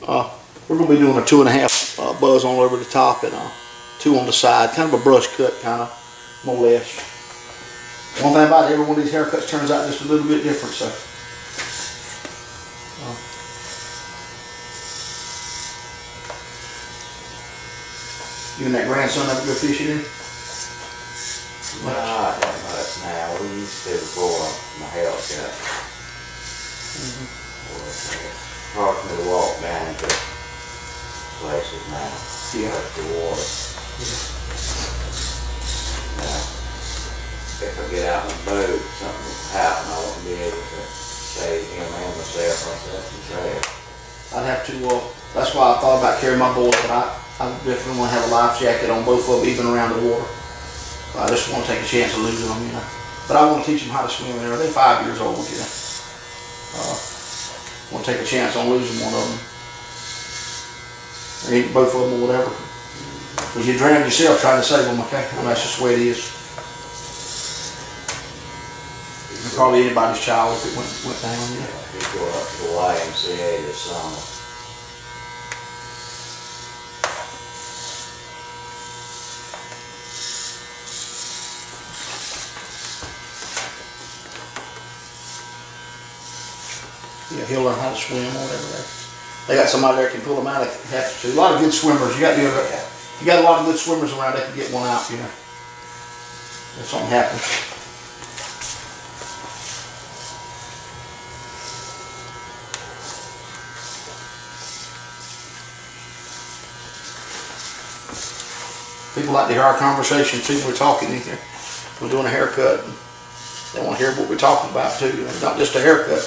We're going to be doing a 2.5 buzz on over the top and 2 on the side. Kind of a brush cut, kind of, more or less. One thing about it, every one of these haircuts turns out just a little bit different, so. You and that grandson have a good fishing in? Not that much now. We used to before my health got. Hard for me to walk down to places now. Yeah. Up the water. Now, if I get out on the boat, something will happen, I won't be able to save him and myself myself and trail. I'd have to, that's why I thought about carrying my boys, but I definitely want to have a life jacket on both of them, even around the water. I just want to take a chance of losing them, you know. But I want to teach them how to swim and everything. They're 5 years old, you know. I want to take a chance on losing one of them. Or both of them or whatever. Because you drown yourself trying to save them, okay? And that's just the way it is. And probably anybody's child if it went down, you know. He'd go up to the YMCA this summer. Yeah, he'll learn how to swim or whatever. They got somebody there that can pull them out if they have to. A lot of good swimmers. You got a lot of good swimmers around. They can get one out, you know. If something happens. People like to hear our conversation too. We're talking in here. We're doing a haircut. They want to hear what we're talking about too. Not just a haircut.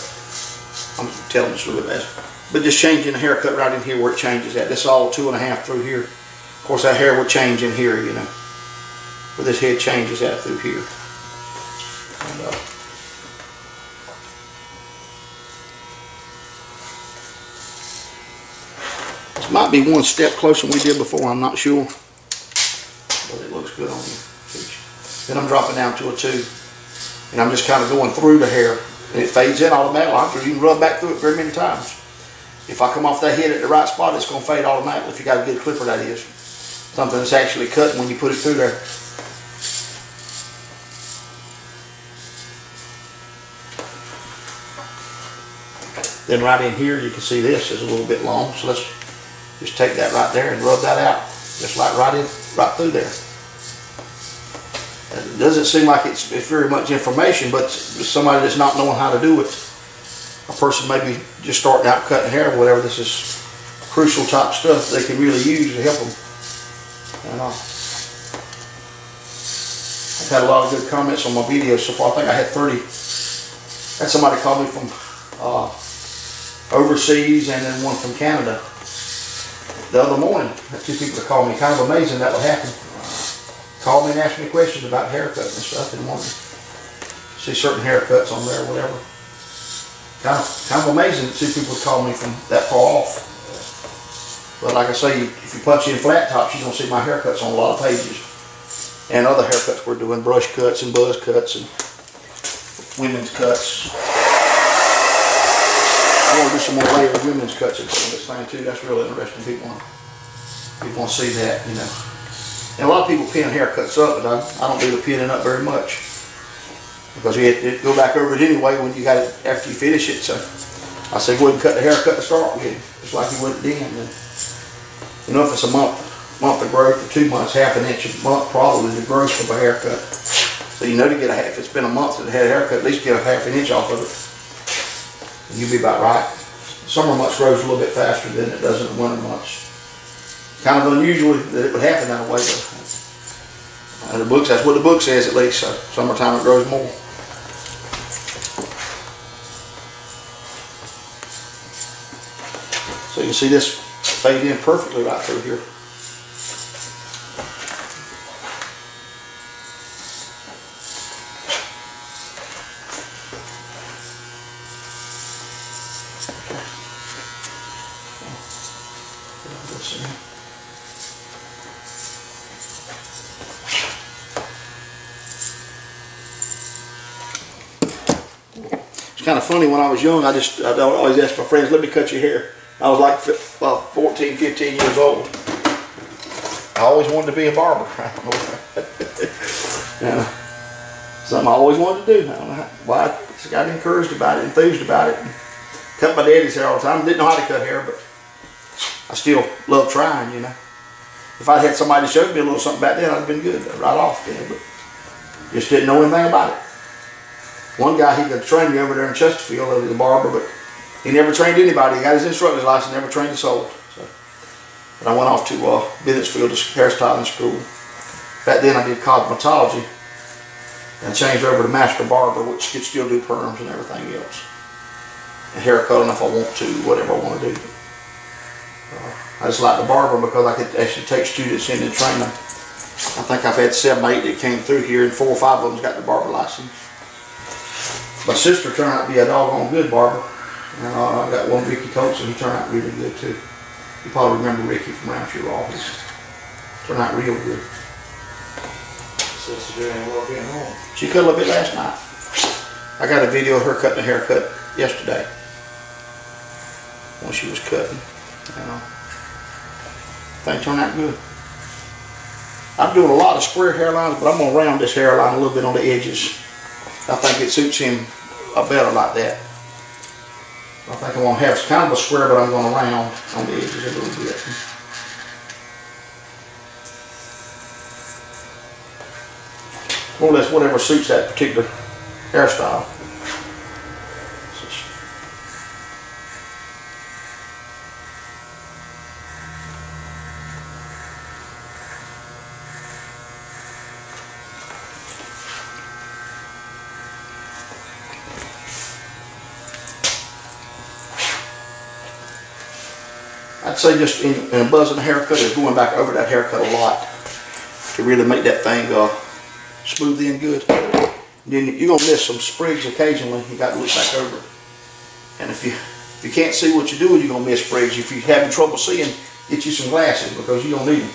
I'm telling this a little bit better. But just changing the haircut right in here where it changes at. This is all 2.5 through here. Of course that hair will change in here, you know. Where this head changes at through here. And, this might be one step closer than we did before, I'm not sure. But it looks good on you. Then I'm dropping down to a 2. And I'm just kind of going through the hair. And it fades in automatically. You can rub back through it very many times. If I come off that head at the right spot, it's going to fade automatically if you got a good clipper, that is. Something that's actually cutting when you put it through there. Then right in here, you can see this is a little bit long. So let's just take that right there and rub that out. Just like right through there. It doesn't seem like it's very much information, but somebody that's not knowing how to do it, a person maybe just starting out cutting hair or whatever, this is crucial type stuff they can really use to help them. And I've had a lot of good comments on my videos so far. I think I had 30. Had somebody call me from overseas and then one from Canada the other morning. Had 2 people that called me. Kind of amazing that would happen. Called me and asked me questions about haircuts and stuff and wanted to see certain haircuts on there or whatever. Kind of amazing that 2 people would call me from that far off. But like I say, if you punch in flat tops, you're going to see my haircuts on a lot of pages. And other haircuts we're doing, brush cuts and buzz cuts and women's cuts. I want to do some more layered women's cuts and some of this thing too. That's really interesting. People want to see that, you know. And a lot of people pin haircuts up, but I don't do the pinning up very much. Because you have to go back over it anyway when you got it after you finish it. So I say go ahead and cut the haircut to start with, just like you would it then. And, you know, if it's a month of growth or 2 months, half an inch a month probably the growth of a haircut. So you know to get a half. If it's been a month that it had a haircut, at least get a half an inch off of it. And you'll be about right. Summer months grows a little bit faster than it does in the winter months. Kind of unusual that it would happen that way, but the books, that's what the book says at least. So summertime it grows more. So you can see this fade in perfectly right through here. It's kind of funny, when I was young, I'd always ask my friends, let me cut your hair. I was like 14, 15 years old. I always wanted to be a barber. I don't know. Yeah. Something I always wanted to do. I don't know why. I just got encouraged about it, enthused about it. Cut my daddy's hair all the time. Didn't know how to cut hair, but I still love trying, you know. If I had somebody show me a little something back then, I'd have been good right off then, but just didn't know anything about it. One guy, he could train me over there in Chesterfield, he was a barber, but he never trained anybody. He got his instructor's license, never trained a soul. So, but I went off to Bennettsfield hairstyling school. Back then I did cosmetology and changed over to master barber, which could still do perms and everything else. And haircutting if I want to, whatever I want to do. I just like the barber because I could actually take students in and train them. I think I've had 7 or 8 that came through here, and 4 or 5 of them's got the barber license. My sister turned out to be a doggone good barber. And I got one, Ricky Colson, he turned out really good too. You probably remember Ricky from around your office. Turned out real good. Sister doing well being home. She cut a little bit last night. I got a video of her cutting a haircut yesterday. When she was cutting. Thing turned out good. I'm doing a lot of square hairlines, but I'm going to round this hairline a little bit on the edges. I think it suits him better like that. I think I'm going to have kind of a square, but I'm going to round on the edges a little bit. More or less whatever suits that particular hairstyle. I'd say just in buzzing the haircut is going back over that haircut a lot to really make that thing smooth and good. Then you're gonna miss some sprigs occasionally. You got to look back over it. And if you can't see what you're doing, you're gonna miss sprigs. If you're having trouble seeing, get you some glasses because you don't need them.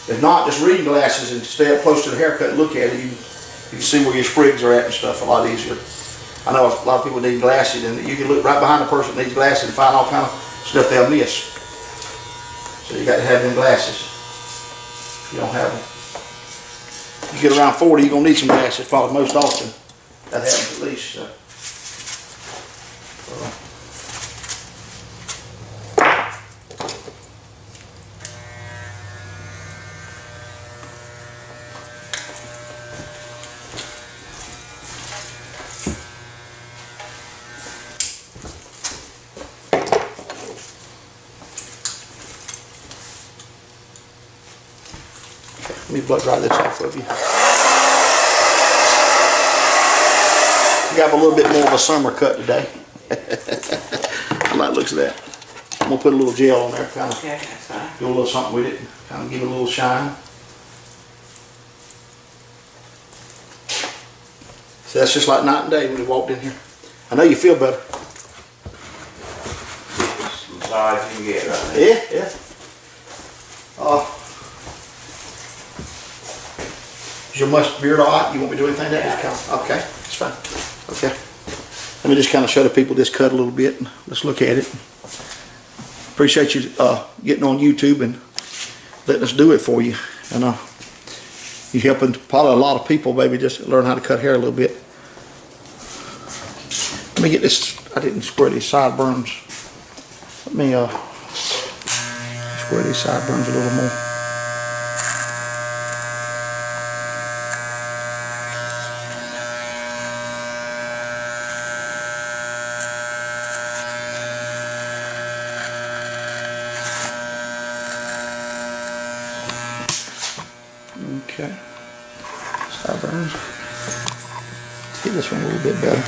If not, just reading glasses and stay up close to the haircut and look at it. You can see where your sprigs are at and stuff a lot easier. I know a lot of people need glasses, and you can look right behind the person that needs glasses and find all kind of stuff they'll miss. So you got to have them glasses. If you don't have them. You get around 40, you're going to need some glasses probably most often. That happens at least. So. Let me blow dry this off of you. We got a little bit more of a summer cut today. I like the looks of that. I'm gonna put a little gel on there, kind of do a little something with it, kind of give it a little shine. So that's just like night and day when you walked in here. I know you feel better. Massage you can get right now. Yeah, yeah. Is your beard all right? You want me to do anything to that? Okay, it's fine. Okay. Let me just kind of show the people this cut a little bit. Let's look at it. Appreciate you getting on YouTube and letting us do it for you. And you're helping probably a lot of people maybe just learn how to cut hair a little bit. Let me get this. I didn't square these sideburns. Let me square these sideburns a little more. Okay, sideburns. Get this one a little bit better.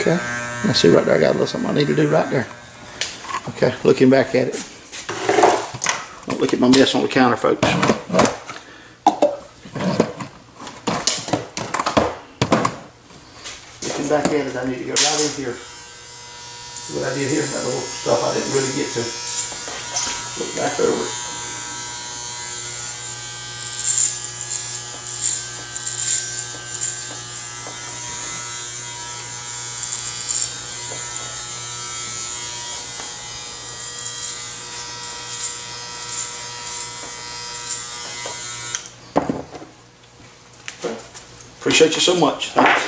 Okay, I see right there I got a little something I need to do right there. Okay, looking back at it. Don't look at my mess on the counter, folks. Looking back at it, I need to go right in here. What I did here, that little stuff I didn't really get to. Look back over it. Appreciate you so much. Thanks.